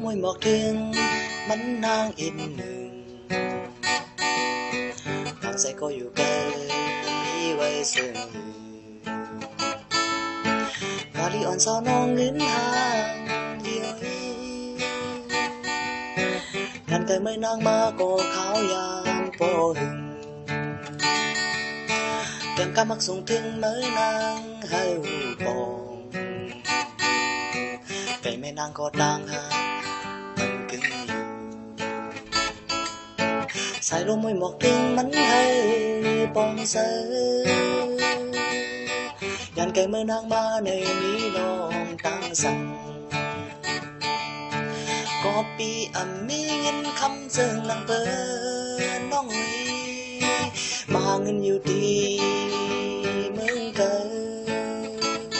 môi mọc thương mắn nang in nương thằng sẽ cóอยู่ไกลมีไว้เสมอกาลีอ่อนสาวน้องเงินห่างเดียวกันแต่ไม่นางมาก็ขาวยามโปหึงแก้มกำมักส่งถึงเมื่อนางให้หูปองไก่แม่นางก็ต่างหามันกึ่งอยู่สายลมมวยหมอกถึงมันให้ปองเสือยันไก่เมื่อนางมาในนี้ลองตั้งสั่งก็ปีมีเงินคำเจิงนางเปิดน้องวีมาเงินอยู่ดีเมืองเกิด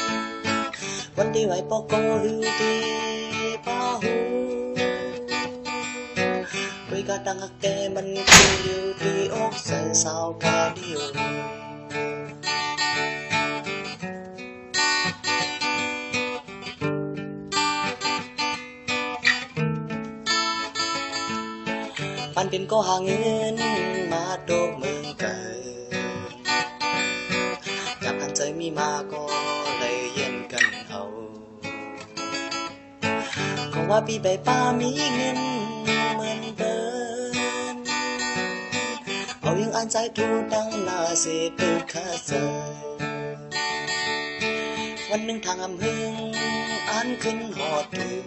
วันที่ไหวปอกก็หือดีป้าหูคุยกับดังหักแต่มันคืออยู่ที่อกใส่สาวกาเดียวปันเป็นก็หาเงินมาโดกเมืองเกิดจากกันใจมีมาก็เลยเย็นกันเอาก็ว่าพี่ใบป้ามีเงินเหมือนเดิมเอายังอ่านใจทูดังนาเสียตึกข้าเสยวันหนึ่งทางอำเภออ่านขึ้นหอดถึง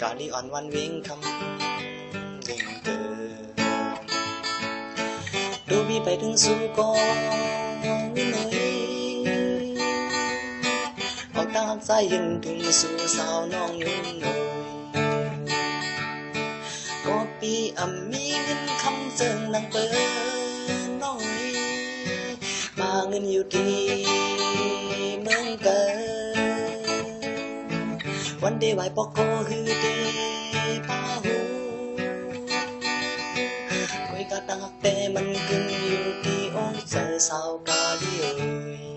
กาลีอ่อนวันวิ่งคำดิ่งเกิดดูบีไปถึงสู่กองวินยออกตามสายยินถึงสู่สาวน้องนุ่นนยก็ปีมีเงินคำเจิงนางเปิดน้อยมาเงินอยู่ที่เมืองเกิดวันเดไหวปอกโกคือเดป้าหูคุยกับดังหักแต่มันกึ่งอยู่ที่องค์ใจสาวกาเดียว